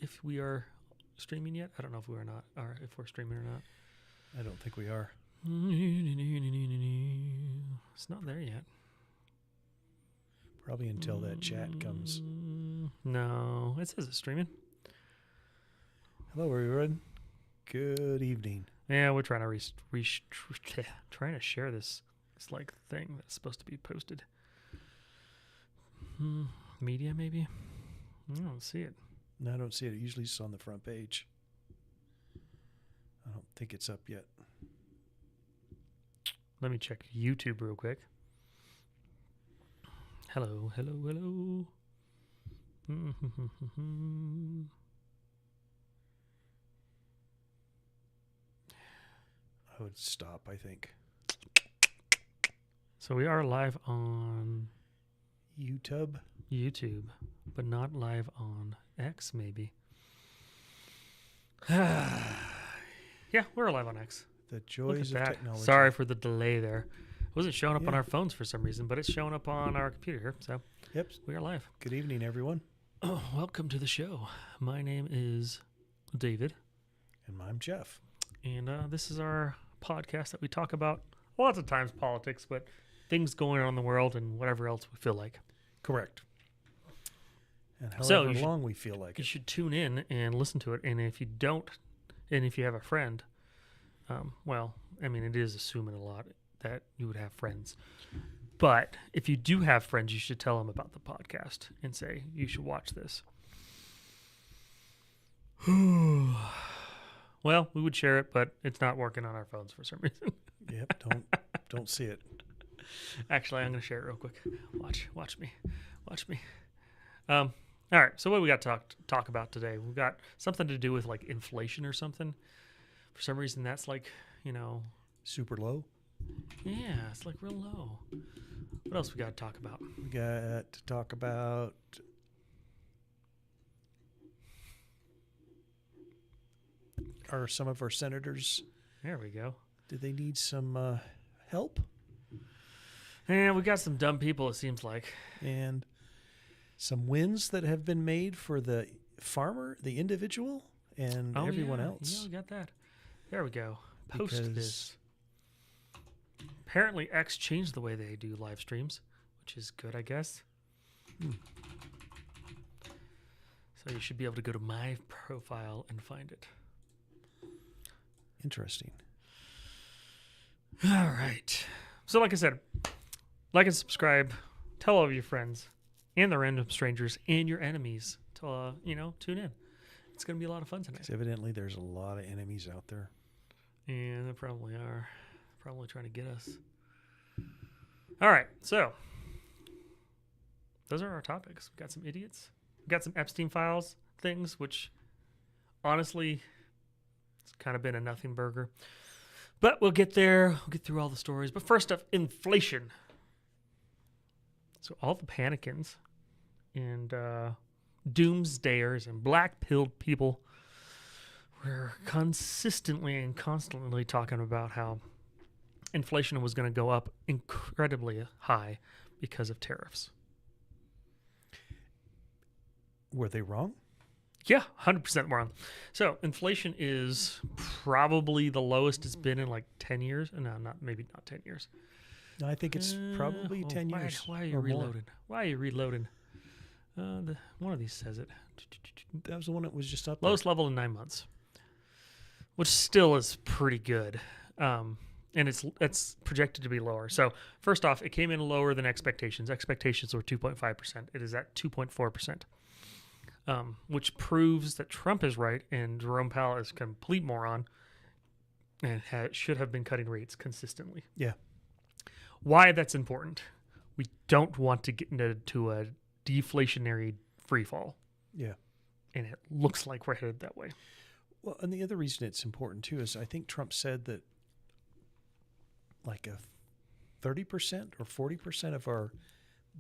if we are streaming yet. I don't know if we are not, or if we're streaming or not. I don't think we are. It's not there yet. Probably until that chat comes. No, it says it's streaming. Hello, everyone. Good evening. Yeah, we're trying to trying to share this like thing that's supposed to be posted. Media, maybe? I don't see it. No, I don't see it. Usually it's on the front page. I don't think it's up yet. Let me check YouTube real quick. Hello. I would stop, I think. So we are live on YouTube, but not live on X, maybe. Yeah, we're live on X. The joys of technology. Sorry for the delay there. It wasn't showing up on our phones for some reason, but it's showing up on our computer here. So yep, we are live. Good evening, everyone. Oh, welcome to the show. My name is David. And I'm Jeff. And this is our podcast that we talk about lots of times politics, but things going on in the world and whatever else we feel like. Correct. And however long we feel like you should tune in and listen to it. And if you don't, and if you have a friend, well, I mean, it is assuming a lot that you would have friends. But if you do have friends, you should tell them about the podcast and say, you should watch this. Well, we would share it, but it's not working on our phones for some reason. Yep, don't see it. Actually, I'm going to share it real quick. Watch me. All right, so what do we got to talk about today? We've got something to do with like inflation or something. For some reason, that's like, super low. Yeah, it's like real low. What else we got to talk about? We got to talk about some of our senators. There we go. Do they need some help? And we got some dumb people, it seems like. And some wins that have been made for the farmer, the individual, and everyone else. Yeah, we got that. There we go. Post this. Apparently, X changed the way they do live streams, which is good, I guess. So you should be able to go to my profile and find it. Interesting. All right. So like I said, like and subscribe. Tell all of your friends and the random strangers and your enemies to, tune in. It's going to be a lot of fun tonight. 'Cause evidently there's a lot of enemies out there. And they probably are. Probably trying to get us. All right. So those are our topics. We got some idiots. We got some Epstein Files things, which honestly, it's kind of been a nothing burger. But we'll get there. We'll get through all the stories. But first up, inflation. So all the panicans and doomsdayers and black-pilled people were consistently and constantly talking about how inflation was going to go up incredibly high because of tariffs. Were they wrong? Yeah, 100% wrong. So inflation is probably the lowest it's been in like 10 years. No, maybe not 10 years. No, I think it's probably 10 years. Why are you reloading? Why are you reloading? One of these says it. That was the one that was just up there. Lowest level in 9 months, which still is pretty good. And it's projected to be lower. So first off, it came in lower than expectations. Expectations were 2.5%. It is at 2.4%, which proves that Trump is right and Jerome Powell is a complete moron and should have been cutting rates consistently. Yeah. Why that's important? We don't want to get into a deflationary free fall. Yeah. And it looks like we're headed that way. Well, and the other reason it's important, too, is I think Trump said that like a 30% or 40% of our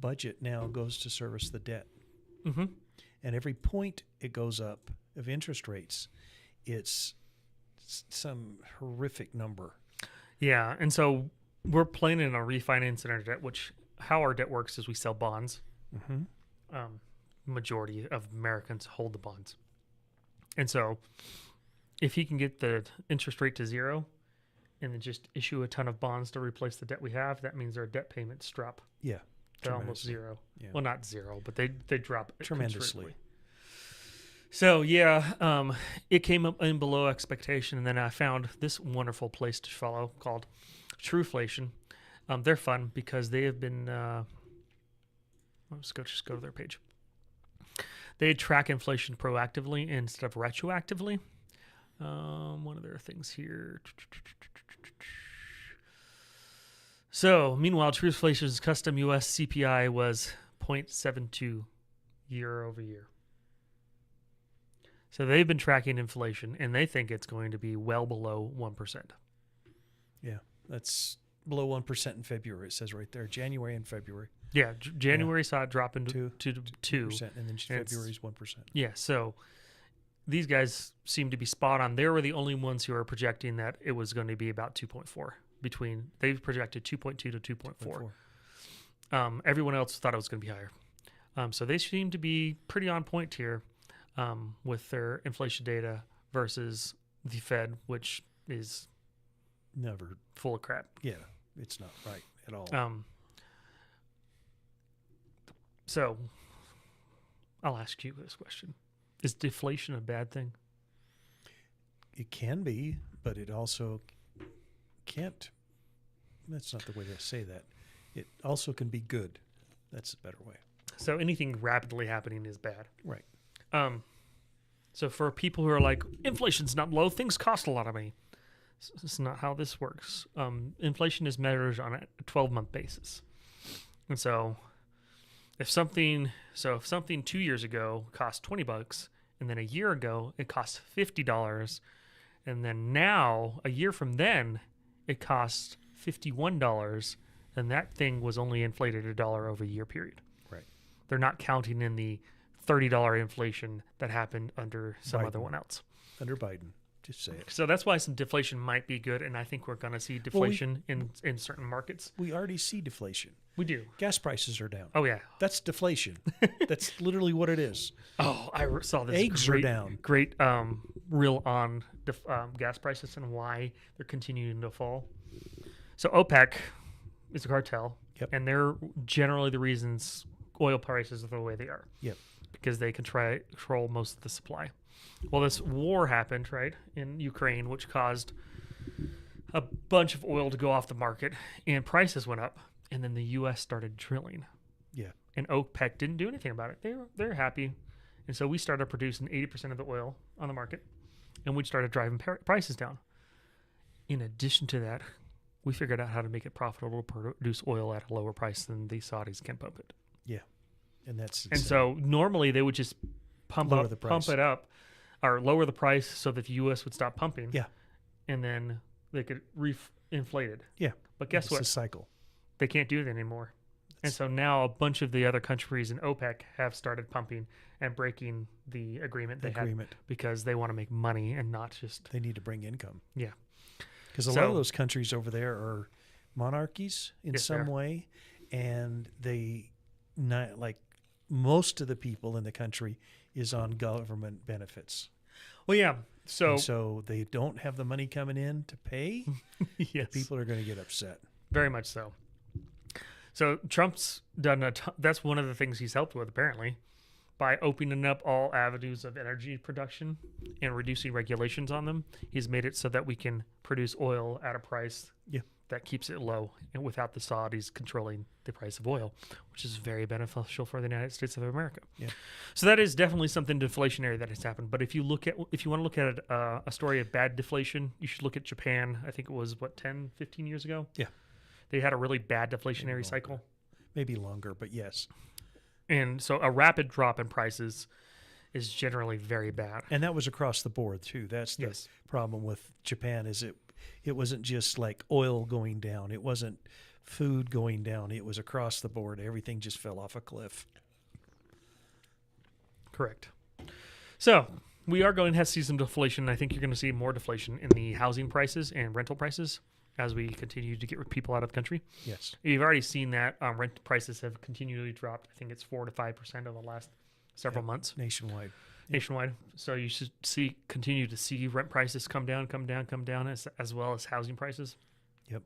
budget now goes to service the debt. Mm-hmm. And every point it goes up of interest rates, it's some horrific number. Yeah, and so we're planning on refinancing our debt, which how our debt works is we sell bonds. Mm-hmm. Majority of Americans hold the bonds. And so if he can get the interest rate to zero and then just issue a ton of bonds to replace the debt we have, that means our debt payments drop Yeah. to almost zero. Yeah. Well, not zero, but they drop Tremendously. So yeah, it came up in below expectation, and then I found this wonderful place to follow called Trueflation. They're fun because they have been. Let's just go to their page. They track inflation proactively instead of retroactively. One of their things here. So, meanwhile, Trueflation's custom U.S. CPI was 0.72 year over year. So they've been tracking inflation, and they think it's going to be well below 1%. Yeah, that's below 1% in February. It says right there, January and February. Yeah, January saw it drop into 2%, and then February's 1%. Yeah, so these guys seem to be spot on. They were the only ones who are projecting that it was going to be about 2.4. They've projected 2.2 to 2.4. Everyone else thought it was going to be higher. So they seem to be pretty on point here with their inflation data versus the Fed, which is never full of crap. Yeah, it's not right at all. So I'll ask you this question. Is deflation a bad thing? It can be, but it also can't. That's not the way to say that. It also can be good. That's a better way. So anything rapidly happening is bad. Right. So for people who are like, inflation's not low, things cost a lot of money. It's not how this works. Inflation is measured on a 12-month basis. And so if something 2 years ago cost $20, and then a year ago it cost $50, and then now a year from then it costs $51, then that thing was only inflated $1 over a year period. Right. They're not counting in the $30 inflation that happened under some other one else. Under Biden. Just say it. So that's why some deflation might be good, and I think we're going to see deflation in certain markets. We already see deflation. We do. Gas prices are down. Oh, yeah. That's deflation. That's literally what it is. Oh, I saw this Eggs are down. Great reel on gas prices and why they're continuing to fall. So OPEC is a cartel, and they're generally the reasons oil prices are the way they are. Yep. Because they can control most of the supply. Well, this war happened, right, in Ukraine, which caused a bunch of oil to go off the market, and prices went up, and then the U.S. started drilling. Yeah. And OPEC didn't do anything about it. They're happy, and so we started producing 80% of the oil on the market, and we started driving prices down. In addition to that, we figured out how to make it profitable to produce oil at a lower price than the Saudis can pump it. Yeah. And that's insane. And so normally they would just pump it up, or lower the price so that the U.S. would stop pumping. Yeah. And then they could inflate it. Yeah. But guess what? It's a cycle. They can't do that anymore. And so now a bunch of the other countries in OPEC have started pumping and breaking the agreement they had because they want to make money and not just... They need to bring income. Yeah. Because a lot of those countries over there are monarchies in some way, and most of the people in the country is on government benefits. Well, yeah. So they don't have the money coming in to pay. Yes. People are going to get upset. Very much so. So Trump's done that's one of the things he's helped with, apparently, by opening up all avenues of energy production and reducing regulations on them. He's made it so that we can produce oil at a price that keeps it low and without the Saudis controlling the price of oil, which is very beneficial for the United States of America. Yeah. So that is definitely something deflationary that has happened. But if you want to look at a story of bad deflation, you should look at Japan. I think it was 10, 15 years ago. Yeah. They had a really bad deflationary cycle. Maybe longer, but yes. And so a rapid drop in prices is generally very bad. And that was across the board too. That's the problem with Japan is it wasn't just like oil going down. It wasn't food going down. It was across the board. Everything just fell off a cliff. Correct. So we are going to have to see some deflation. I think you're going to see more deflation in the housing prices and rental prices as we continue to get people out of the country. Yes. You've already seen that rent prices have continually dropped. I think it's 4 to 5% over the last several months. Nationwide. nationwide. So you should continue to see rent prices come down, as well as housing prices. Yep.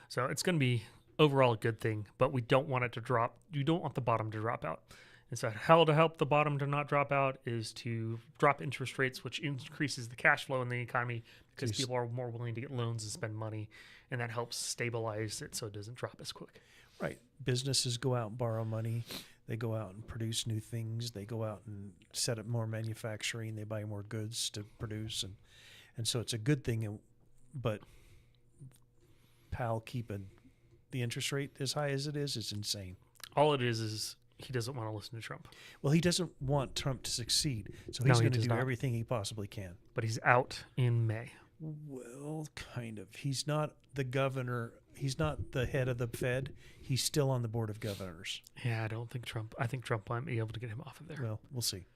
So it's going to be overall a good thing, but we don't want it to drop. You don't want the bottom to drop out. And so how to help the bottom to not drop out is to drop interest rates, which increases the cash flow in the economy because people are more willing to get loans and spend money, and that helps stabilize it so it doesn't drop as quick. Right. Businesses go out and borrow money. They go out and produce new things. They go out and set up more manufacturing. They buy more goods to produce. And so it's a good thing. But Powell keeping the interest rate as high as it is insane. All it is he doesn't want to listen to Trump. Well, he doesn't want Trump to succeed. So he's going to do everything he possibly can. But he's out in May. Well, kind of. He's not the governor. He's not the head of the Fed. He's still on the board of governors. Yeah, I think Trump might be able to get him off of there. Well, we'll see.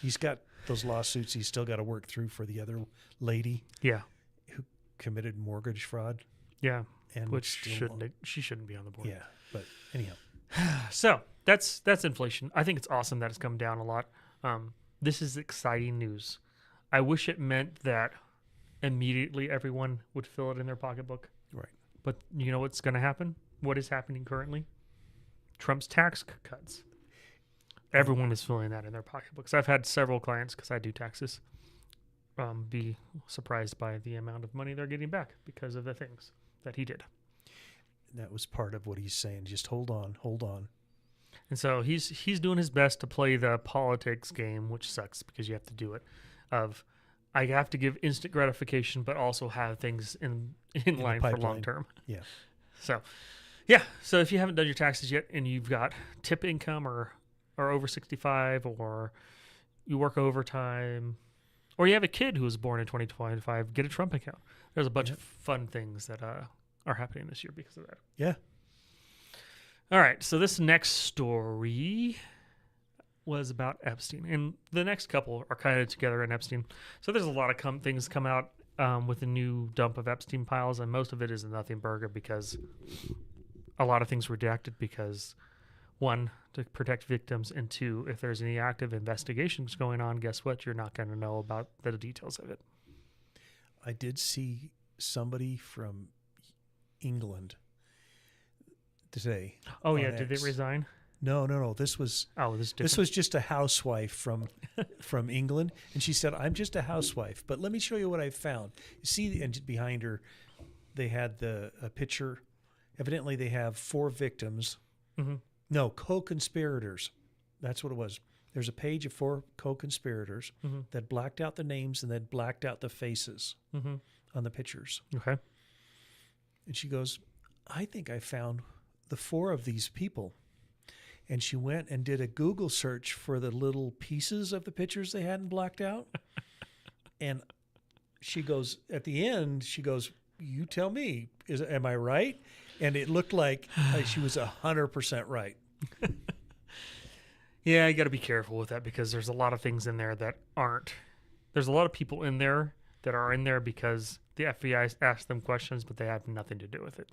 He's got those lawsuits he's still got to work through for the other lady. Yeah. Who committed mortgage fraud. Yeah. And which she shouldn't be on the board. Yeah. But anyhow. So that's inflation. I think it's awesome that it's come down a lot. This is exciting news. I wish it meant that immediately everyone would fill it in their pocketbook. Right. But you know what's going to happen? What is happening currently? Trump's tax cuts. Everyone is filling that in their pocketbooks. I've had several clients, because I do taxes, be surprised by the amount of money they're getting back because of the things that he did. That was part of what he's saying. Just hold on. And so he's doing his best to play the politics game, which sucks because you have to do it. I have to give instant gratification, but also have things in line for long term. Yeah. So, yeah. So if you haven't done your taxes yet and you've got tip income or over 65, or you work overtime, or you have a kid who was born in 2025, get a Trump account. There's a bunch of fun things that are happening this year because of that. Yeah. All right. So this next story was about Epstein, and the next couple are kind of together in Epstein. So there's a lot of things come out with the new dump of Epstein Files, and most of it is a nothing burger because a lot of things redacted because, one, to protect victims, and two, if there's any active investigations going on, guess what? You're not going to know about the details of it. I did see somebody from England today. Oh yeah, did they resign? No. This was just a housewife from England, and she said, "I'm just a housewife, but let me show you what I found." You see, and behind her, they had a picture. Evidently, they have 4 victims. Mm-hmm. No, co-conspirators. That's what it was. There's a page of 4 co-conspirators that blacked out the names and then blacked out the faces on the pictures. Okay. And she goes, "I think I found the 4 of these people." And she went and did a Google search for the little pieces of the pictures they hadn't blacked out. And she goes, at the end, she goes, "You tell me, am I right?" And it looked like she was 100% right. Yeah, you got to be careful with that because there's a lot of things in there that aren't. There's a lot of people in there that are in there because the FBI asked them questions, but they have nothing to do with it.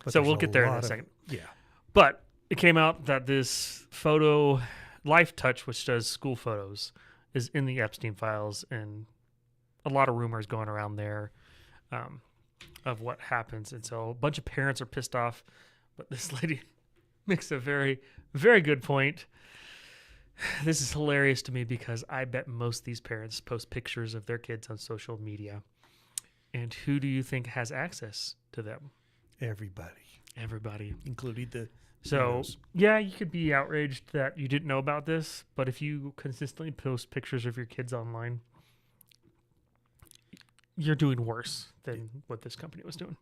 But so we'll get there in a second. Yeah. But it came out that this photo, Life Touch, which does school photos, is in the Epstein Files, and a lot of rumors going around there of what happens. And so a bunch of parents are pissed off, but this lady makes a very, very good point. This is hilarious to me because I bet most of these parents post pictures of their kids on social media. And who do you think has access to them? Everybody. Including the... So, yeah, you could be outraged that you didn't know about this, but if you consistently post pictures of your kids online, you're doing worse than what this company was doing.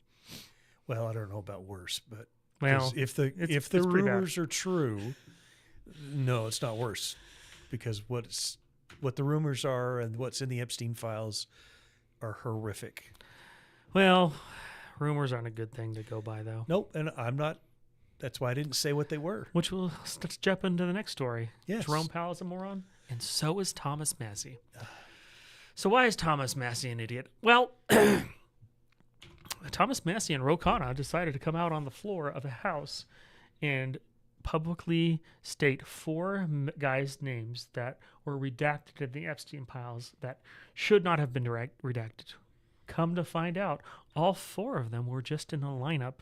Well, I don't know about worse, but if the rumors are true, no, it's not worse, because what the rumors are and what's in the Epstein Files are horrific. Well, rumors aren't a good thing to go by, though. Nope, and I'm not. That's why I didn't say what they were. Which will let's jump into the next story. Yes. Jerome Powell is a moron, and so is Thomas Massie. So why is Thomas Massie an idiot? Well, Thomas Massie and Ro Khanna decided to come out on the floor of a house and publicly state 4 guys' names that were redacted in the Epstein Files that should not have been redacted. Come to find out, all 4 of them were just in a lineup.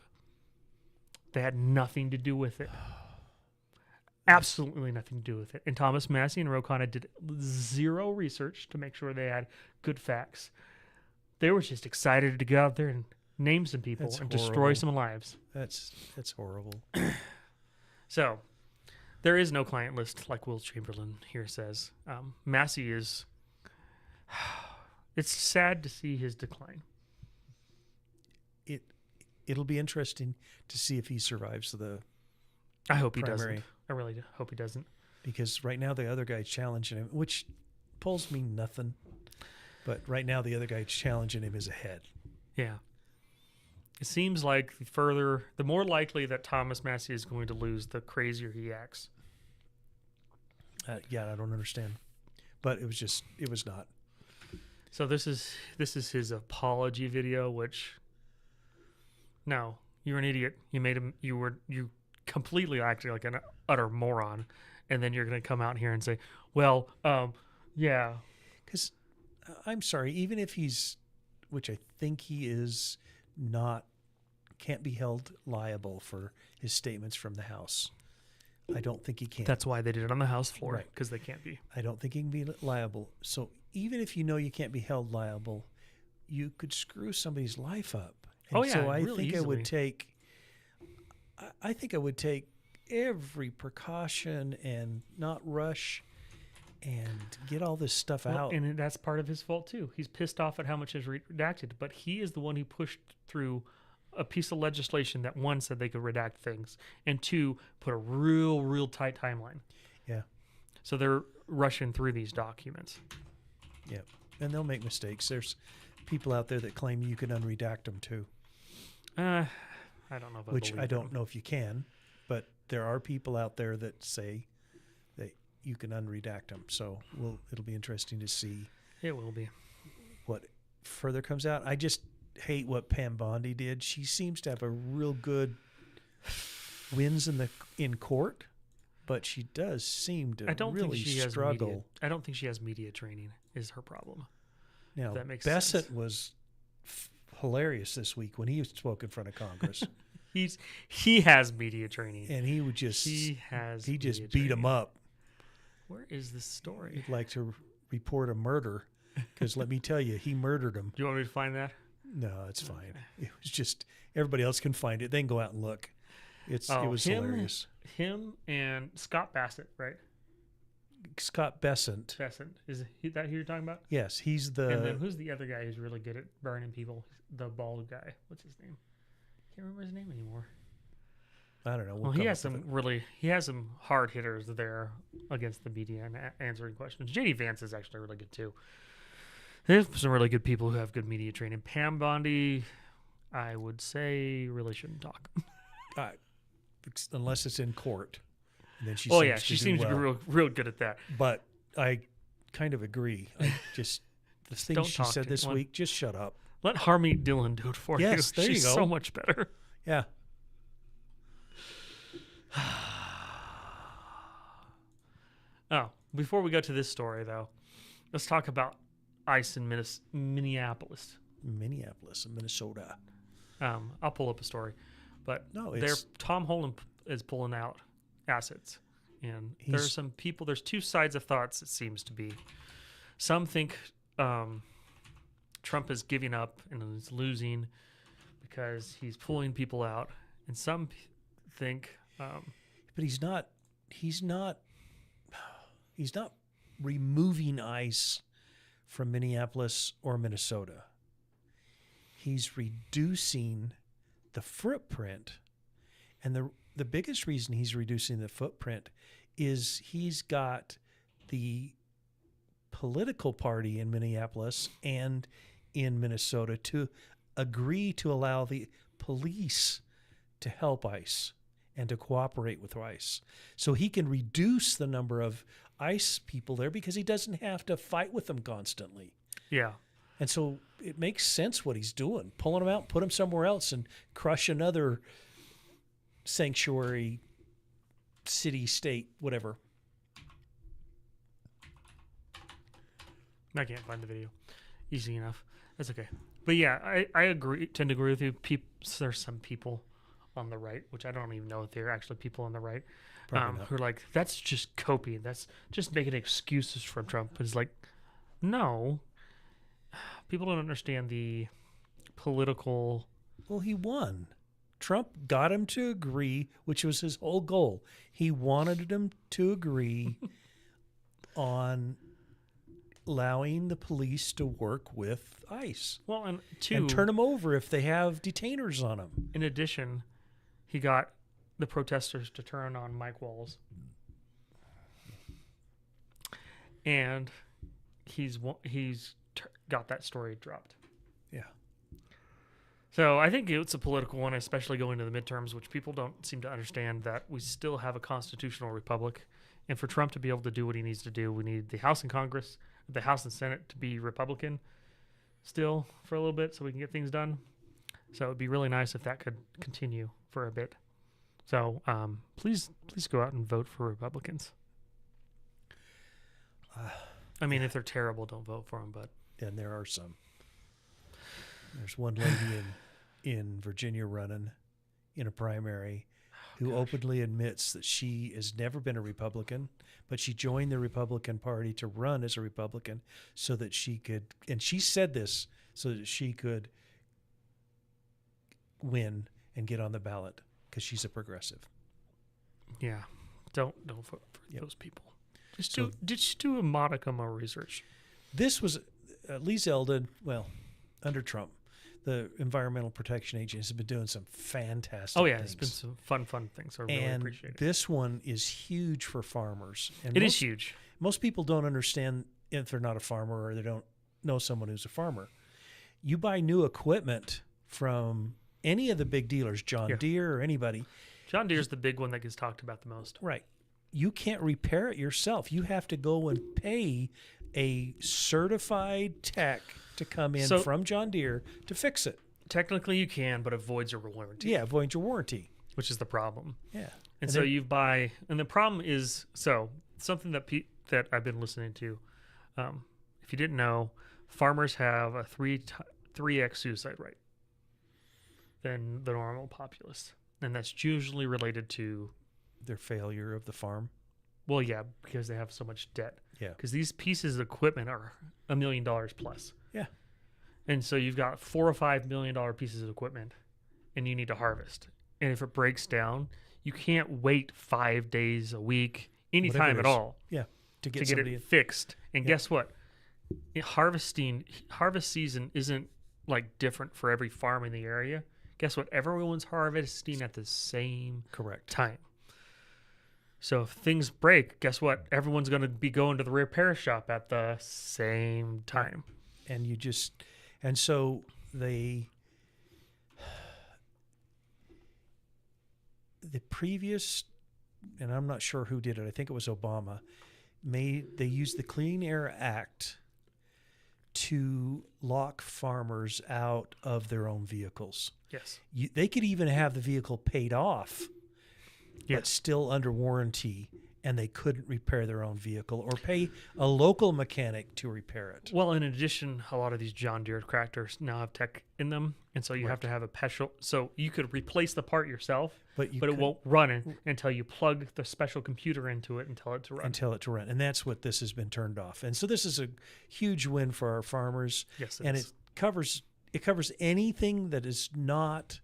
They had nothing to do with it. Absolutely nothing to do with it. And Thomas Massie and Rokana did zero research to make sure they had good facts. They were just excited to go out there and name some people and destroy some lives. That's horrible. So, there is no client list, like Will Chamberlain here says. Massie is... It's sad to see his decline. It'll be interesting to see if he survives the I hope he primary. doesn't. I really hope he doesn't. Because right now the other guy's challenging him, which polls mean nothing. But right now the other guy challenging him is ahead. Yeah. It seems like the more likely that Thomas Massie is going to lose, the crazier he acts. I don't understand. But it was not. So this is his apology video, which... No, you're an idiot. You completely acted like an utter moron, and then you're going to come out here and say, well, yeah. Because I'm sorry, even if he's, which I think he is, can't be held liable for his statements from the House. I don't think he can. That's why they did it on the House floor, because they can't be. I don't think he can be liable. So even if you know you can't be held liable, you could screw somebody's life up. And so I think I would take every precaution and not rush and get all this stuff out. And that's part of his fault too. He's pissed off at how much is redacted, but he is the one who pushed through a piece of legislation that 1 said they could redact things, and 2 put a real tight timeline. Yeah. So they're rushing through these documents. Yeah. And they'll make mistakes. There's people out there that claim you can unredact them too. I don't know if Which I don't know if you can, but there are people out there that say that you can unredact them. So it'll be interesting to see. It will be. What further comes out. I just hate what Pam Bondi did. She seems to have a real good wins in court, but she does seem to really struggle. I don't think she has media training is her problem. Now, that makes Bassett sense. was hilarious this week when he spoke in front of Congress. he has media training, and he would just he just beat him up. Where is this story? He'd like to report a murder because let me tell you, he murdered him. Do you want me to find that? No, it's fine. It was just everybody else can find it. They can go out and look. It was hilarious. Him and Scott Bassett, right? Scott Bessent. Is that who you're talking about? Yes, he's the. And then who's the other guy who's really good at burning people? The bald guy. What's his name? Can't remember his name anymore. I don't know. Well, he has some hard hitters there against the media and answering questions. JD Vance is actually really good too. There's some really good people who have good media training. Pam Bondi, I would say, really shouldn't talk. Unless it's in court. And then she seems to be real good at that. But I kind of agree. The things she said this week, just shut up. Let Harmeet Dillon do it for you. Yes, there She's you go. So much better. Yeah. Oh, before we go to this story, though, let's talk about ICE in Minneapolis. Minneapolis, Minnesota. I'll pull up a story. But it's Tom Holland is pulling out assets. And there's some people, there's 2 sides of thoughts, it seems to be. Some think Trump is giving up and is losing because he's pulling people out. And some think... but he's not removing ICE from Minneapolis or Minnesota. He's reducing the footprint, and the biggest reason he's reducing the footprint is he's got the political party in Minneapolis and in Minnesota to agree to allow the police to help ICE and to cooperate with ICE. So he can reduce the number of ICE people there because he doesn't have to fight with them constantly. Yeah. And so it makes sense what he's doing, pulling them out, put them somewhere else, and crush another sanctuary city, state, whatever. I can't find the video easy enough. That's okay. But yeah, I tend to agree with you. There's some people on the right, which I don't even know if they're actually people on the right, who are like, that's just coping. That's just making excuses for Trump. But it's like, no. People don't understand the political... Well, he won. Trump got him to agree, which was his whole goal. He wanted him to agree on allowing the police to work with ICE. Well, and turn them over if they have detainers on them. In addition, he got the protesters to turn on Mike Walls. And he's got that story dropped. Yeah. So I think it's a political one, especially going to the midterms, which people don't seem to understand that we still have a constitutional republic. And for Trump to be able to do what he needs to do, we need the House and Congress, the House and Senate to be Republican still for a little bit so we can get things done. So it would be really nice if that could continue for a bit. So please go out and vote for Republicans. I mean, if they're terrible, don't vote for them. But and there are some. There's one lady in Virginia running in a primary who openly admits that she has never been a Republican, but she joined the Republican Party to run as a Republican so that she could, and she said this so that she could win and get on the ballot because she's a progressive. Yeah, don't vote for those people. Just do a modicum of research. This was Lee Zeldin, under Trump. The Environmental Protection Agency has been doing some fantastic things. It's been some fun things. I really appreciate it. This one is huge for farmers. And it is huge. Most people don't understand if they're not a farmer or they don't know someone who's a farmer. You buy new equipment from any of the big dealers, John Deere or anybody. John Deere's the big one that gets talked about the most. Right. You can't repair it yourself. You have to go and pay a certified tech to come in from John Deere to fix it. Technically you can, but it voids your warranty. Yeah, voids your warranty. Which is the problem. Yeah. And so and the problem is, something that I've been listening to, if you didn't know, farmers have a 3x suicide rate than the normal populace. And that's usually related to their failure of the farm. Well, yeah, because they have so much debt. Yeah. Because these pieces of equipment are $1 million plus. Yeah. And so you've got $4 or $5 million pieces of equipment, and you need to harvest. And if it breaks down, you can't wait 5 days a week, anytime at all. Yeah. To get it fixed. And guess what? Harvest season isn't like different for every farm in the area. Guess what? Everyone's harvesting at the same time. So if things break, guess what? Everyone's going to be going to the repair shop at the same time. And so the previous, and I'm not sure who did it, I think it was Obama, they used the Clean Air Act to lock farmers out of their own vehicles. Yes. They could even have the vehicle paid off, but still under warranty, and they couldn't repair their own vehicle or pay a local mechanic to repair it. Well, in addition, a lot of these John Deere tractors now have tech in them, and so you have to have a special. So you could replace the part yourself, but it won't run until you plug the special computer into it and tell it to run. And that's what this has been turned off. And so this is a huge win for our farmers. Yes, it covers anything that is not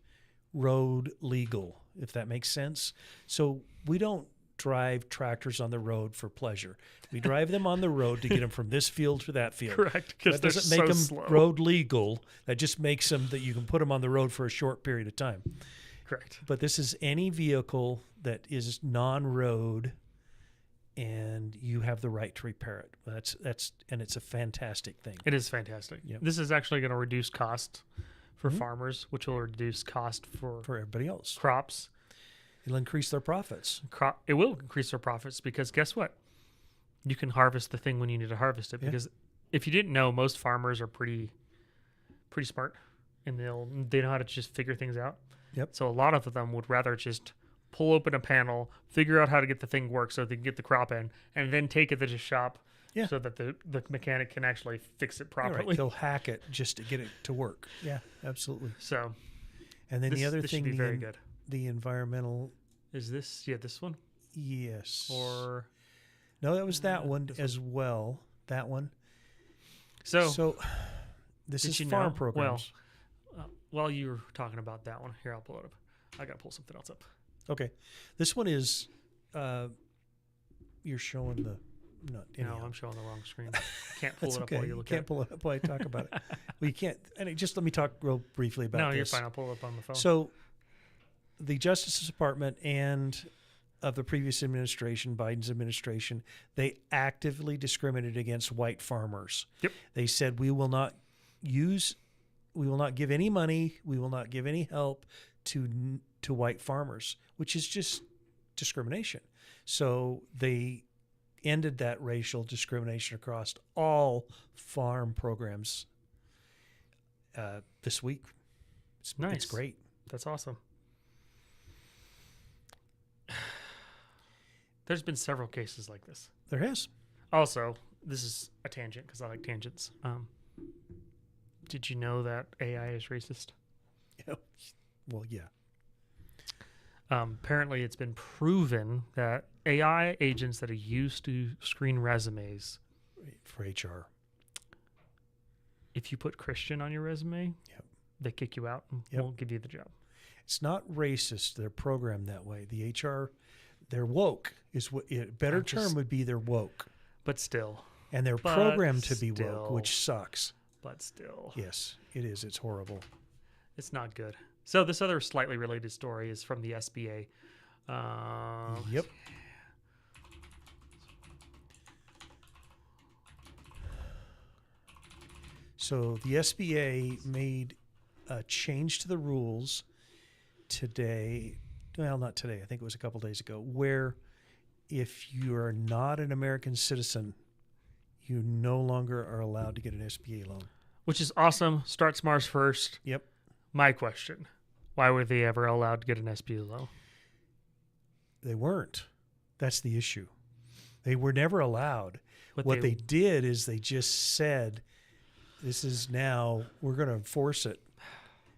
road legal, if that makes sense. So we don't drive tractors on the road for pleasure. We drive them on the road to get them from this field to that field. Correct. That doesn't make them road legal. That just makes them that you can put them on the road for a short period of time. Correct. But this is any vehicle that is non-road, and you have the right to repair it. And it's a fantastic thing. It is fantastic. Yep. This is actually going to reduce cost for farmers, which will reduce cost for everybody else. Crops. It'll increase their profits. It will increase their profits because guess what? You can harvest the thing when you need to harvest it. Because if you didn't know, most farmers are pretty smart, and they know how to just figure things out. Yep. So a lot of them would rather just pull open a panel, figure out how to get the thing work so they can get the crop in, and then take it to the shop Yeah. so that the mechanic can actually fix it Yeah, right. properly. They'll hack it just to get it to work. Yeah, absolutely. So And then the other this thing, should be very good. the environmental, Is this this one yes. or No, that was that one this as well. That one. so? So this Did is you farm know? programs. While you were talking about that one, here I'll pull it up. I gotta pull something else up. Okay. This one is you're showing the not No, anyhow. I'm showing the wrong screen. I can't pull That's it up okay. while you You look can't at pull it up while I talk about it. Well, you can't. And just let me talk real briefly it. about No, this. you're fine. I'll pull it up on the phone. So, the Justice Department and of the previous administration, Biden's administration, they actively discriminated against white farmers. Yep. They said we will not give any money, we will not give any help to white farmers, which is just discrimination. So they ended that racial discrimination across all farm programs this week. It's Nice. great. That's awesome. There's been several cases like this. There has. Also, this is a tangent because I like tangents. Did you know that AI is racist? Well, yeah. Apparently, it's been proven that AI agents that are used to screen resumes, For HR. if you put Christian on your resume, Yep. they kick you out and Yep. won't give you the job. It's not racist. They're programmed that way. The HR, they're woke. Is what a better term would be. They're woke, But still. and they're But programmed to be woke, still. which sucks. But still. Yes, it is. It's horrible. It's not good. So this other slightly related story is from the SBA. Yep. So the SBA made a change to the rules today. Well, not today. I think it was a couple days ago, where if you are not an American citizen, you no longer are allowed to get an SBA loan. Which is awesome. Starts Mars 1st. Yep. My question. Why were they ever allowed to get an SBA loan? They weren't. That's the issue. They were never allowed. But What they did is they just said, this is now, we're going to enforce it.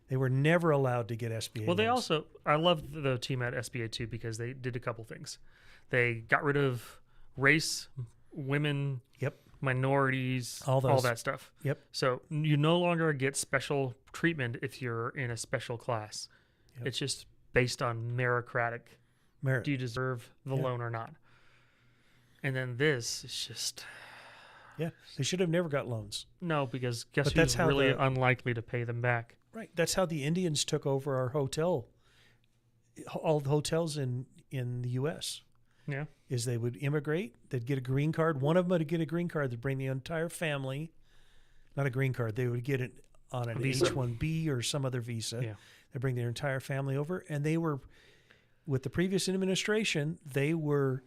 They were never allowed to get SBA Well, they loans. also, I love the team at SBA too because they did a couple things. They got rid of race, women, Yep. minorities, All those. that stuff. Yep. So you no longer get special treatment if you're in a special class. Yep. It's just based on meritocratic. Merit. Do you deserve the Yeah. loan or not? And then this is just Yeah. They should have never got loans. no, because guess But that's who's how really the- unlikely to pay them back? Right. That's how the Indians took over our hotel. All the hotels in the U.S. Yeah. is they would immigrate. They'd get a green card. One of them would get a green card. They'd bring the entire family. Not a green card. They would get it on an Visa. H-1B or some other visa. Yeah. They bring their entire family over, and they were, with the previous administration, they were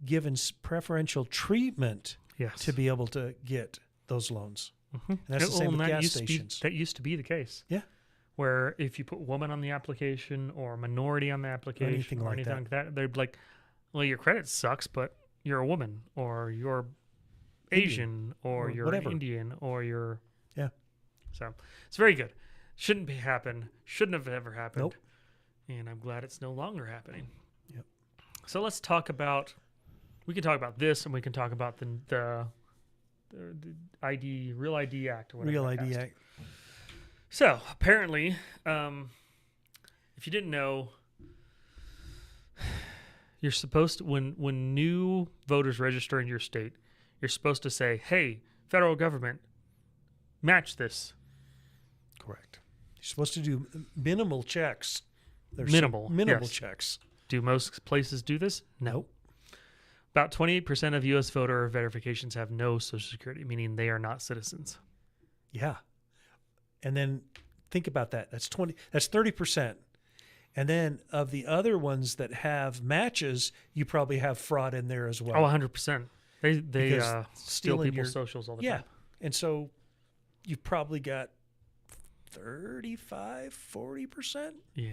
given preferential treatment Yes. to be able to get those loans. Mm-hmm. And that's the same with gas stations. That used to be the case. Yeah. Where if you put woman on the application or minority on the application anything like that. like that, they'd be like, well, your credit sucks, but you're a woman or you're Indian, Asian or you're whatever. Indian or you're. Yeah. So it's very good. Shouldn't happen. Shouldn't have ever happened. Nope. And I'm glad it's no longer happening. Yep. So let's talk about. We can talk about this, and we can talk about the Real ID Act or whatever. Real that ID passed. Act. So apparently, if you didn't know, you're supposed to, when new voters register in your state, you're supposed to say, "Hey, federal government, match this." Correct. You're supposed to do minimal checks. There's Minimal, minimal yes. checks. Do most places do this? Nope. About 28% of U.S. voter verifications have no Social Security, meaning they are not citizens. Yeah. And then think about that. That's 30%. And then of the other ones that have matches, you probably have fraud in there as well. Oh, 100%. They Because steal stealing people's your- socials all the Yeah. time. And so you've probably got 35, 40%. Yeah.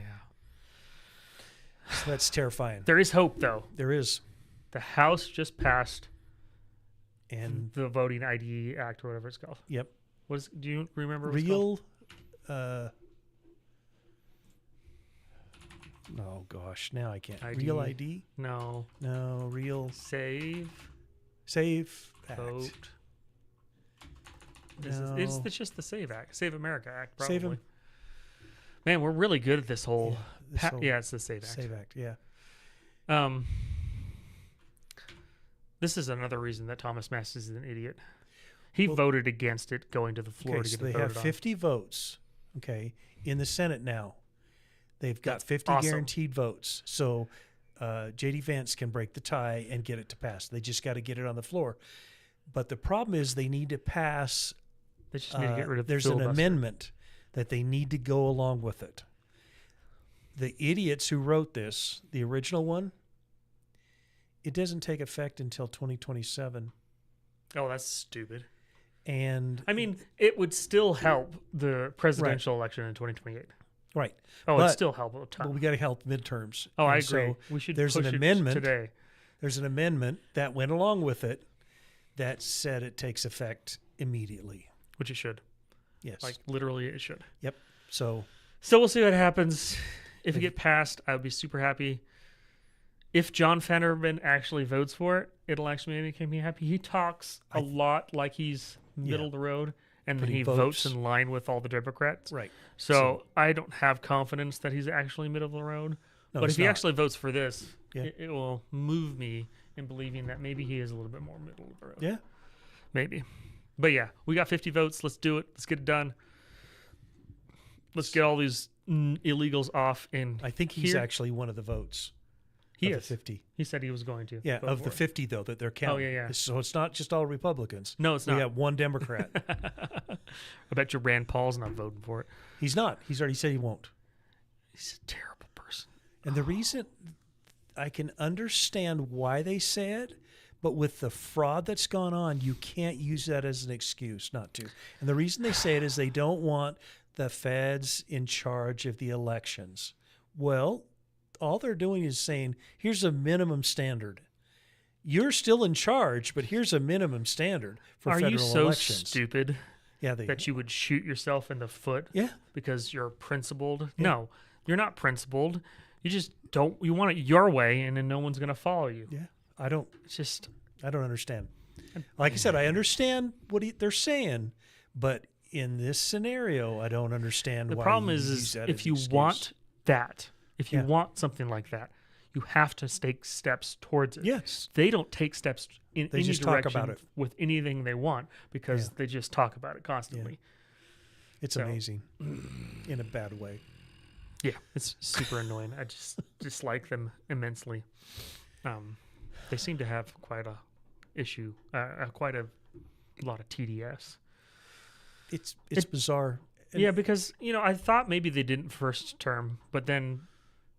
So that's terrifying. There is hope, though. There is. The House just passed And the Voting ID Act or whatever it's called. yep. Do you remember what it's called? Oh gosh, now I can't. ID. Real ID? No. No, real Save Act. Vote. No. It's just the Save Act. Save America Act, probably. Save 'em. Man, we're really good at this whole... this whole yeah, it's the Save Act. Save Act, yeah. This is another reason that Thomas Massie is an idiot. He voted against it going to the floor Okay, to so get they it voted have 50 votes, okay, in the Senate now. They've got That's 50 awesome. guaranteed votes. So J.D. Vance can break the tie and get it to pass. They just got to get it on the floor. But the problem is they need to pass. They just need to get rid of the There's an filibuster. amendment that they need to go along with it. The idiots who wrote this, the original one, it doesn't take effect until 2027. Oh, that's stupid. And I mean, it would still help the presidential election in 2028. right. Oh, But- it'd still help a ton. But we got to help midterms. Oh, I And agree. so We should there's push an it amendment today. There's an amendment that went along with it that said it takes effect immediately. Which it should. Yes. Like, literally, it should. So So we'll see what happens. If it get passed, I would be super happy. If John Fetterman actually votes for it, it'll actually make me happy. He talks a lot like he's middle of the road, and But then he he votes in line with all the Democrats. right. So I don't have confidence that he's actually middle of the road. No, but it's if he not. actually votes for this, Yeah. it will move me in believing that maybe he is a little bit more middle of the road. Yeah. Maybe. But yeah, we got 50 votes. Let's do it. Let's get it done. Let's get all these illegals off. And I think he's here. actually one of the votes. He of is. the 50. He said he was going to. Yeah, vote of for the it. 50 though that they're counting. yeah. So it's not just all Republicans. No, it's We not. got one Democrat. I bet you Rand Paul's not voting for it. He's not. He's already said he won't. He's a terrible person. And the reason I can understand why they say it, but with the fraud that's gone on, you can't use that as an excuse not to. And the reason they say it is they don't want the feds in charge of the elections. Well, all they're doing is saying, here's a minimum standard. You're still in charge, but here's a minimum standard for Are federal you so elections. stupid Yeah, that you would shoot yourself in the foot yeah, because you're principled? Yeah. No, you're not principled. You just don't. You want it your way, and then no one's going to follow you. yeah. I don't It's just understand. Like I said, I understand what they're saying, but in this scenario, I don't understand the why problem you is use that if as you an excuse. want that, if you Yeah. want something like that, you have to take steps towards it. Yes. They don't take steps in They any just talk direction about it. with anything they want because Yeah. they just talk about it constantly. It's So- amazing in a bad way. Yeah, it's super annoying. I just dislike them immensely. They seem to have quite a issue, quite a lot of TDS. It's bizarre. And Yeah, because I thought maybe they didn't first term, but then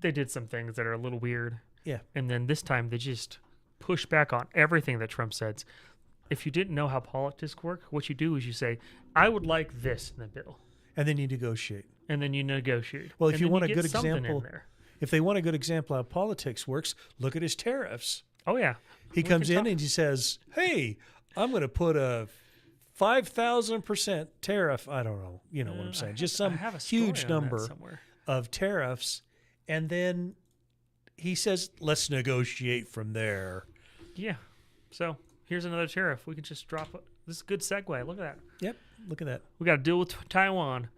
they did some things that are a little weird. Yeah. And then this time they just push back on everything that Trump says. If you didn't know how politics work, what you do is you say, "I would like this in the bill," And then you negotiate. and then you negotiate. Well, if And you then want a get good something in example- there. If they want a good example of how politics works, look at his tariffs. Oh yeah, He We comes can in talk- and he says, "Hey, I'm going to put a 5,000% tariff." I don't know. You know what I'm saying? Just some I have a story huge on that number somewhere. of tariffs. And then he says, "Let's negotiate from there." Yeah. So here's another tariff. We could just drop it. This is a good segue. Look at that. Yep. Look at that. We got to deal with Taiwan.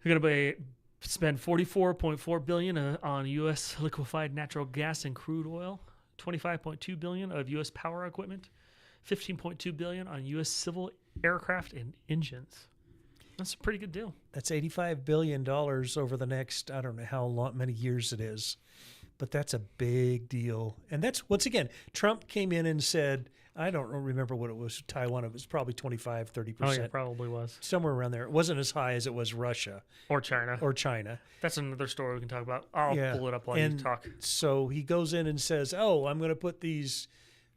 We're gonna spend $44.4 billion on U.S. liquefied natural gas and crude oil, $25.2 billion of U.S. power equipment, $15.2 billion on U.S. civil aircraft and engines. That's a pretty good deal. That's $85 billion over the next, I don't know how long, many years it is, but that's a big deal. And that's, once again, Trump came in and said, I don't remember what it was, Taiwan, it was probably 25, 30%. Oh yeah, probably was. Somewhere around there. It wasn't as high as it was Russia Or China. or China. That's another story we can talk about. I'll Yeah. pull it up while And you talk. So he goes in and says, "Oh, I'm going to put these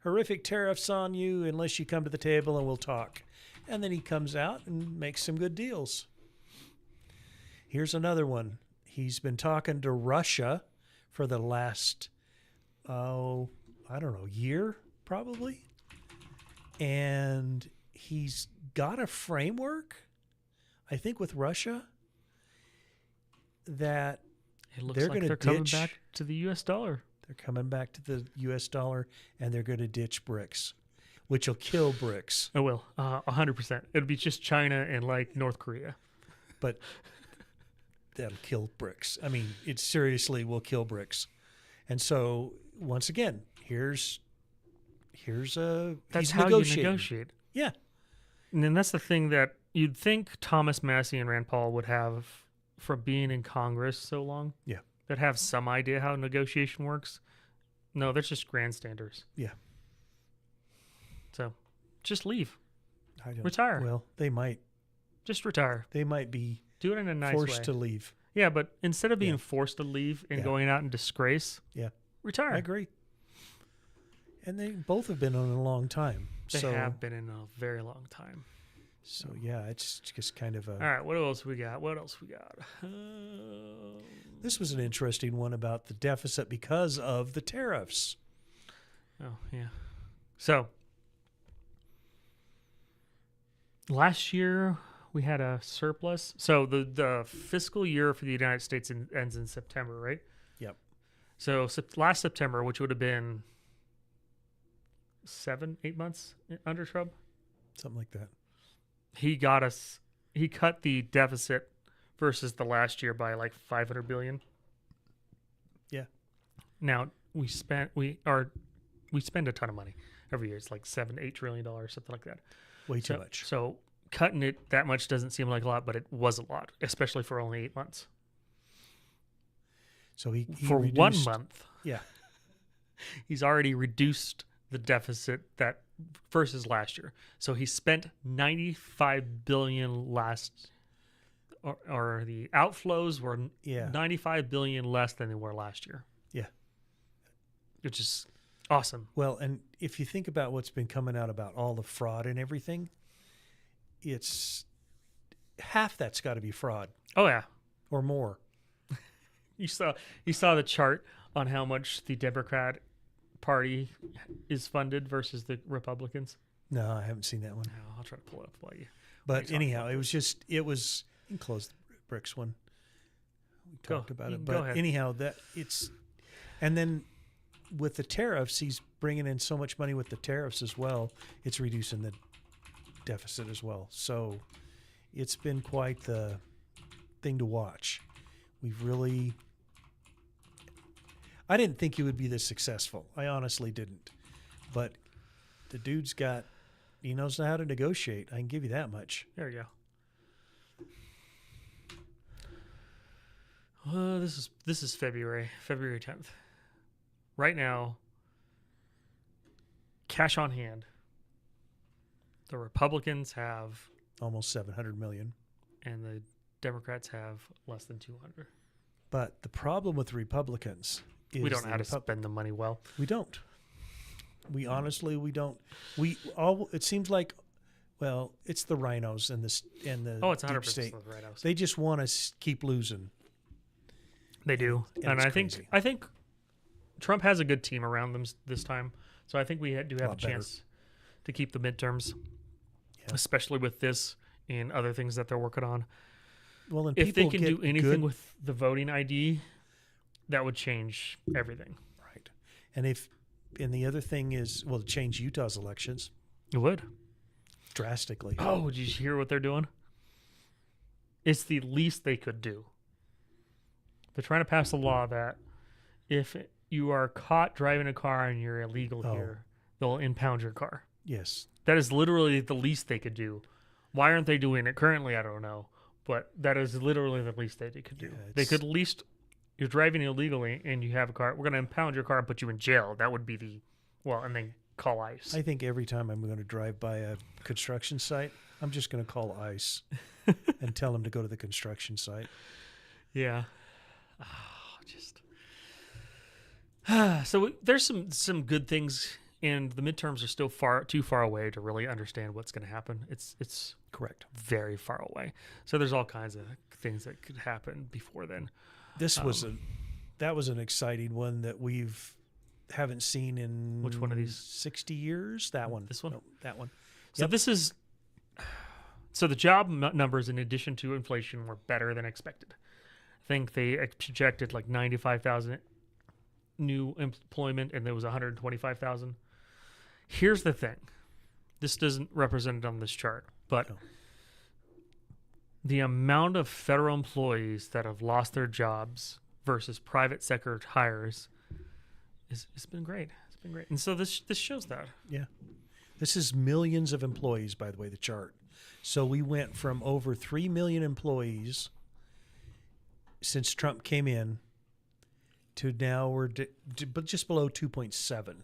horrific tariffs on you unless you come to the table and we'll talk." And then he comes out and makes some good deals. Here's another one. He's been talking to Russia for the last, I don't know, year probably. And he's got a framework, I think, with Russia that It looks they're like going they're to coming ditch. back to the U.S. dollar. They're coming back to the U.S. dollar, and they're going to ditch BRICS, which will kill BRICS. It will, 100%. It'll be just China and like North Korea. But that'll kill BRICS. I mean, it seriously will kill BRICS. And so, once again, here's That's he's how negotiating. you negotiate. Yeah, And then that's the thing that you'd think Thomas Massie and Rand Paul would have from being in Congress so long. Yeah. That have some idea how negotiation works. No, they're just grandstanders. Yeah. So just leave. I don't, Retire. Well, they might be Do it in a nice forced way. to leave. Yeah, but instead of being Yeah. forced to leave and Yeah. going out in disgrace, Yeah. retire. I agree. And they both have been on a long time. They have been in a very long time. So yeah, it's just kind of a. All right, what else we got? This was an interesting one about the deficit because of the tariffs. Oh, yeah. So, last year we had a surplus. So, the fiscal year for the United States ends in September, right? Yep. So, last September, which would have been 8 months under Trump, Something like that. he cut the deficit versus the last year by like 500 billion. Yeah. Now we spend a ton of money every year. It's like $7-8 trillion, something like that. Way too much. So cutting it that much doesn't seem like a lot, but it was a lot, especially for only 8 months. So he For reduced, 1 month, Yeah. he's already reduced the deficit that versus last year. So he spent 95 billion last, or the outflows were Yeah. 95 billion less than they were last year. Yeah. Which is awesome. Well, and if you think about what's been coming out about all the fraud and everything, it's half that's got to be fraud Oh yeah. or more. You saw the chart on how much the Democrat Party is funded versus the Republicans. No, I haven't seen that one. Oh, I'll try to pull it up while you. But talk anyhow, about it was you can close the BRICS one. We Go. talked about You it. can go But ahead. anyhow, and then with the tariffs, he's bringing in so much money with the tariffs as well. It's reducing the deficit as well. So it's been quite the thing to watch. I didn't think he would be this successful. I honestly didn't. But the dude's he knows how to negotiate. I can give you that much. There you go. This is February 10th. Right now, cash on hand. The Republicans have, Almost 700 million. and the Democrats have less than 200. But the problem with Republicans is We don't know how to spend the money well. We don't. We honestly, we don't. It seems like, well, it's the rhinos and the Oh, it's deep 100% state. the White House. They just want to keep losing. They do, and it's I think crazy. Trump has a good team around them this time. So I think we do have a Lot better. chance to keep the midterms, Yeah. especially with this and other things that they're working on. Well, and If they people can do get anything good, with the voting ID, that would change everything. right, and the other thing is, well, to change Utah's elections It would. drastically. Oh, did you hear what they're doing? It's the least they could do. They're trying to pass a law that if you are caught driving a car and you're illegal Oh. here, they'll impound your car. Yes, That is literally the least they could do. Why aren't they doing it currently? I don't know. But that is literally the least they could do. Yeah, They it's- could at least, you're driving illegally and you have a car, we're going to impound your car and put you in jail. That would be and then call ICE. I think every time I'm going to drive by a construction site, I'm just going to call ICE and tell them to go to the construction site. Yeah. So there's some good things, and the midterms are still too far away to really understand what's going to happen. It's Correct. very far away. So there's all kinds of things that could happen before then. This was that was an exciting one that haven't seen in Which one of these? 60 years. That one. This one? No, that one. So this is so the job numbers, in addition to inflation, were better than expected. I think they projected like 95,000 new employment, and there was 125,000. Here's the thing: this doesn't represent it on this chart, but No. the amount of federal employees that have lost their jobs versus private sector hires it's been great. It's been great, and so this shows that. Yeah. This is millions of employees, by the way, the chart. So we went from over 3 million employees since Trump came in to now we're but just below 2.7.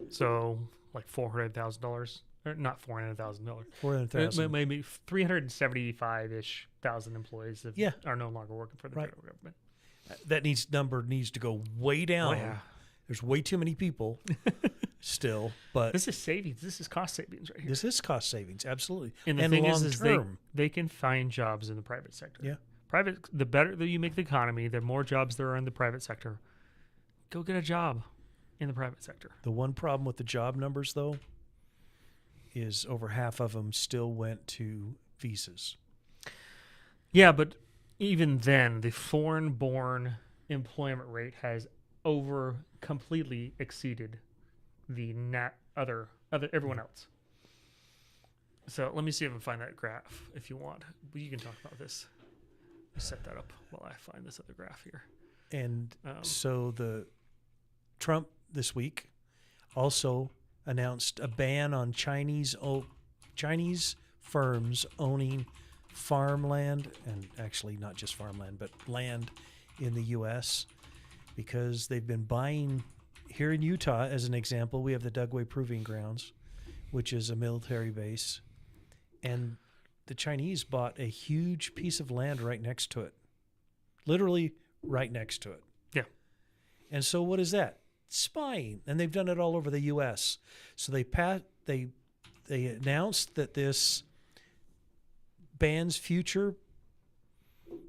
So like $400,000, or not $400,000. 400,000. Maybe 375-ish thousand employees are no longer working for the Right. federal government. That number needs to go way down. Oh, yeah. There's way too many people still, but This is savings. This is cost savings right here. this is cost savings, absolutely. And the thing long is term. they can find jobs in the private sector. Yeah. The better that you make the economy, the more jobs there are in the private sector. Go get a job in the private sector. The one problem with the job numbers, though, is over half of them still went to visas. Yeah, but even then, the foreign-born employment rate has completely exceeded the everyone else. So let me see if I can find that graph if you want. But you can talk about this. Set that up while I find this other graph here. And so the Trump this week also announced a ban on Chinese firms owning farmland, and actually not just farmland, but land in the U.S. because they've been buying here in Utah, as an example. We have the Dugway Proving Grounds, which is a military base, and the Chinese bought a huge piece of land right next to it, literally right next to it. Yeah. And so what is that? Spying, and they've done it all over the U.S. So they announced that this bans future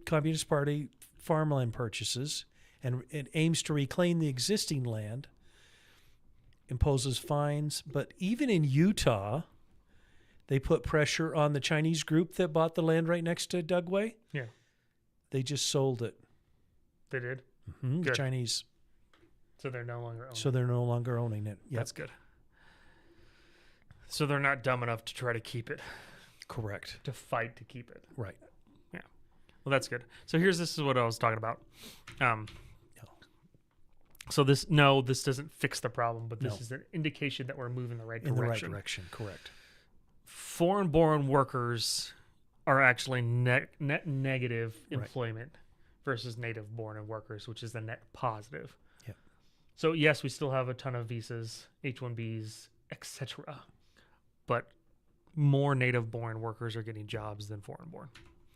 Communist Party farmland purchases, and it aims to reclaim the existing land, imposes fines. But even in Utah, they put pressure on the Chinese group that bought the land right next to Dugway. Yeah. They just sold it. They did? The Good. Chinese. So they're no longer owning So they're no longer owning it. Yep. That's good. So they're not dumb enough to try to keep it, Correct. to fight to keep it. Right. Well, that's good. So this is what I was talking about. So this doesn't fix the problem, but this is an indication that we're moving in the right direction. In the right direction, correct. Foreign-born workers are actually net negative Right. employment versus native-born workers, which is the net positive. Yeah. So yes, we still have a ton of visas, H-1Bs, etc. But more native-born workers are getting jobs than foreign-born.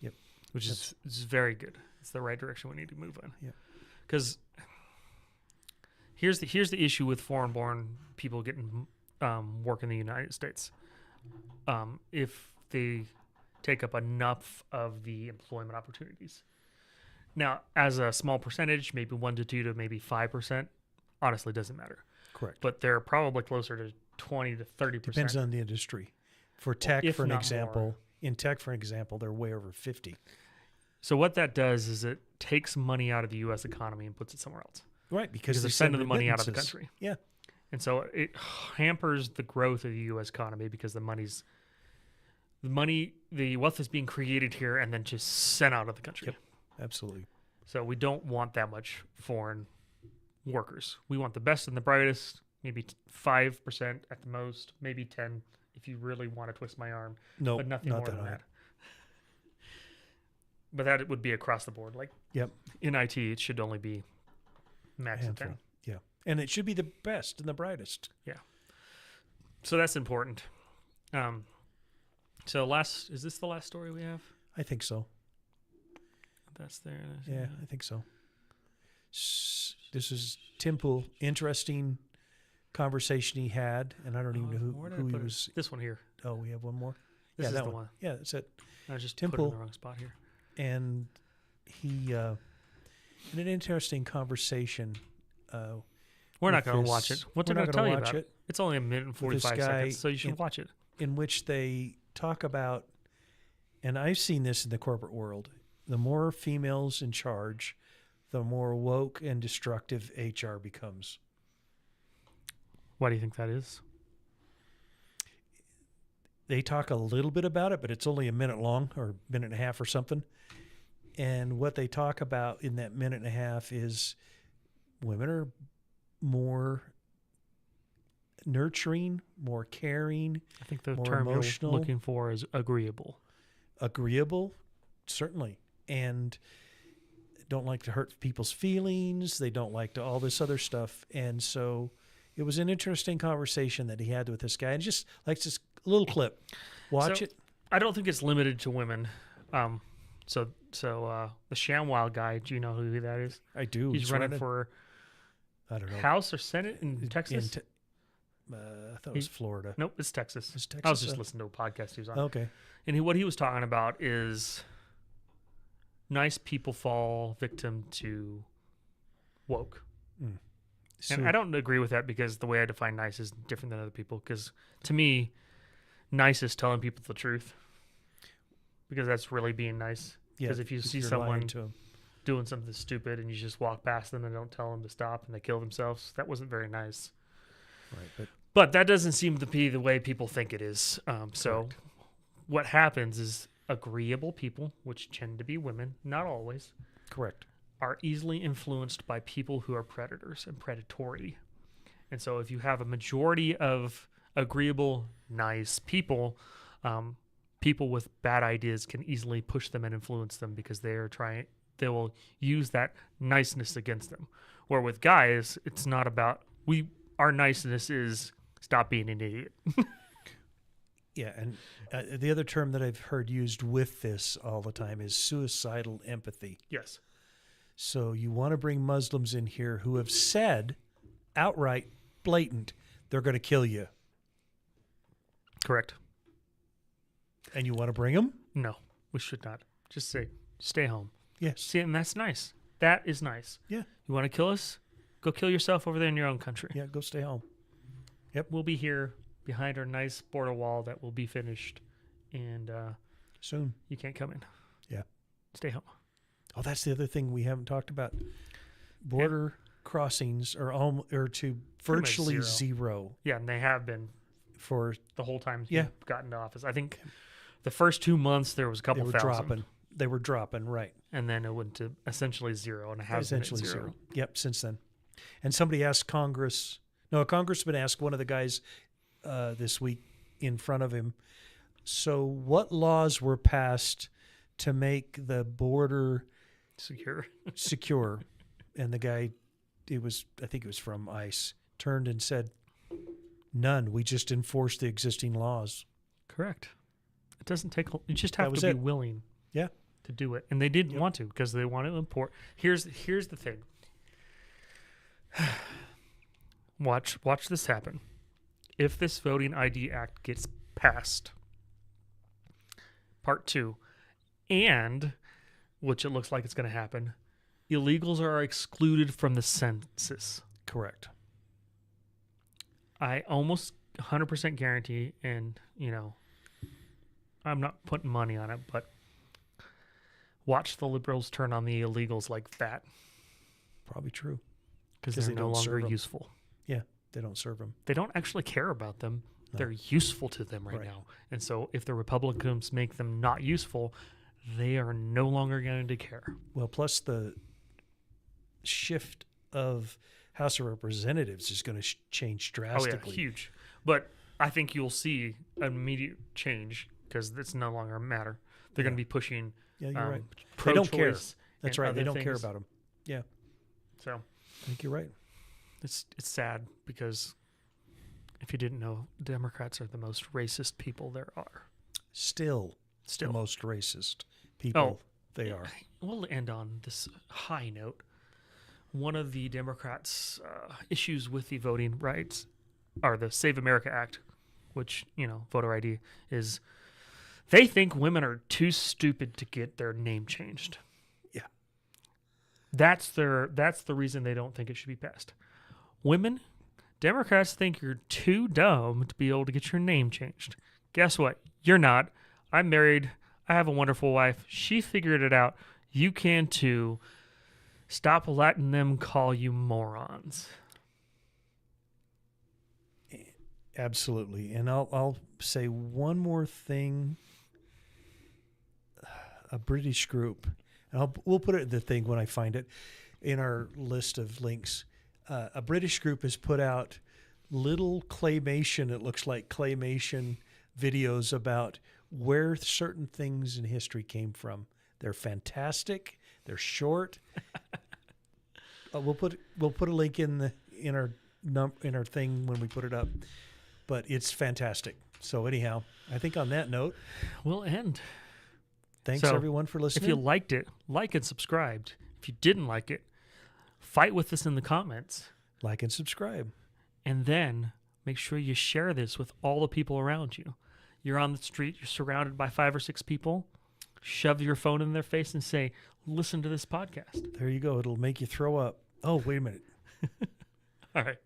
Yep. Which is very good. It's the right direction we need to move in. Yep. Because here's the issue with foreign-born people getting work in the United States. If they take up enough of the employment opportunities. Now, as a small percentage, maybe 1 to 2 to maybe 5%, honestly doesn't matter. Correct. But they're probably closer to 20 to 30%. Depends on the industry. For tech, if for an not example, more. in tech, for example, they're way over 50. So what that does is it takes money out of the U.S. economy and puts it somewhere else. Right, Because they they're send sending the money out of the remittances. country. Yeah, And so it hampers the growth of the U.S. economy because the wealth is being created here and then just sent out of the country. Yep. absolutely. So we don't want that much foreign workers. We want the best and the brightest, maybe 5% at the most, maybe 10 if you really want to twist my arm, No, but nothing not more that than high. that. But that would be across the board. Like Yep. in IT, it should only be max of Handful. 10. Yeah, and it should be the best and the brightest. So that's important. So is this the last story we have? I think so. That's there. Yeah, I think so. This is Tim Pool. Interesting conversation he had, and I don't even know Where did who I he put it? was. This one here. Oh, we have one more. This is that the one. Yeah, that's it. I just Tim put it in Pool. the wrong spot here. And he In an interesting conversation. We're not with going to this- watch it. What we're they're not going to tell gonna you watch about it. It's only a minute and With this 45 guy seconds, so you should in- watch it. in which they talk about, and I've seen this in the corporate world, the more females in charge, the more woke and destructive HR becomes. Why do you think that is? They talk a little bit about it, but it's only a minute long or a minute and a half or something. And what they talk about in that minute and a half is women are more nurturing, more caring, I think the more term emotional. you're looking for is agreeable. agreeable, certainly, and don't like to hurt people's feelings. They don't like to all this other stuff. And so it was an interesting conversation that he had with this guy. And just like this little clip. Watch So, it. I don't think it's limited to women. So the ShamWow guy, do you know who that is? I do. He's running for I don't know. House or Senate in Texas. I thought it was Florida. Nope, it's Texas. It's Texas. I was just listening to a podcast he was on. Okay. And what he was talking about is nice people fall victim to woke. So, And I don't agree with that because the way I define nice is different than other people. Because to me, nice is telling people the truth. Because that's really being nice. Because if you see you're someone lying to 'em. doing something stupid and you just walk past them and don't tell them to stop and they kill themselves, that wasn't very nice. Right, But that doesn't seem to be the way people think it is. So Correct. what happens is agreeable people, which tend to be women, not always, correct. are easily influenced by people who are predators and predatory. And so if you have a majority of agreeable, nice people, people with bad ideas can easily push them and influence them because they will use that niceness against them. Where with guys, it's not about our niceness is stop being an idiot. Yeah, and the other term that I've heard used with this all the time is suicidal empathy. Yes. So you want to bring Muslims in here who have said outright, blatant, they're going to kill you. Correct. And you want to bring them? No, we should not. Just say, stay home. Yes. See, and that's nice. That is nice. Yeah. You want to kill us? Go kill yourself over there in your own country. Yeah, go stay home. We'll be here behind our nice border wall that will be finished, and Soon. you can't come in. Yeah. Stay home. Oh, that's the other thing we haven't talked about. Border crossings are to virtually zero. zero Yeah, and they have been for the whole time Yeah. you've gotten to office. I think the first 2 months there was a couple they were thousand, dropping. They were dropping, right. and then it went to essentially zero, and it has been at Essentially zero. zero. Yep, since then. And somebody asked a congressman asked one of the guys this week in front of him, so what laws were passed to make the border Secure. secure? And the guy, I think it was from ICE, turned and said, none. We just enforce the existing laws. Correct. It doesn't take. You just That have was to be it. willing. Yeah. To do it, and they didn't Yep. want to because they want to import. Here's the thing. Watch this happen. If this Voting ID Act gets passed, Part 2, and which it looks like it's going to happen, illegals are excluded from the census. Correct. I almost 100% guarantee, and I'm not putting money on it, but watch the liberals turn on the illegals like that Probably true. because 'Cause they're they no don't longer serve 'em. useful. Yeah, they don't serve them. They don't actually care about them. No. They're useful to them right Right. now. And so if the Republicans make them not useful, they are no longer going to care. Well, plus the shift of House of Representatives is going to change Oh, yeah, drastically. huge. But I think you'll see an immediate change because it's no longer a matter. They're going to be pushing Yeah, you're right. They pro-choice. don't care. That's and right. They other don't care things. about them. Yeah, So I think you're right. it's sad because if you didn't know, Democrats are the most racist people there are. Still the Still. most racist people they are. We'll end on this high note. One of the Democrats' issues with the voting rights, or the Save America Act, which, voter ID, is they think women are too stupid to get their name changed. Yeah. That's the reason they don't think it should be passed. Women, Democrats think you're too dumb to be able to get your name changed. Guess what? You're not. I'm married. I have a wonderful wife. She figured it out. You can too. Stop letting them call you morons. Absolutely. And I'll say one more thing. A British group, and we'll put it in the thing when I find it in our list of links. A British group has put out little claymation, it looks like claymation videos about where certain things in history came from. They're fantastic. They're short. We'll put a link in our thing when we put it up. But it's fantastic. So anyhow, I think on that note, we'll end. Thanks So, everyone for listening. If you liked it, like and subscribed. If you didn't like it, fight with us in the comments. Like and subscribe. And then make sure you share this with all the people around you. You're on the street, you're surrounded by 5 or 6 people. Shove your phone in their face and say, listen to this podcast. There you go. It'll make you throw up. Oh, wait a minute. All right.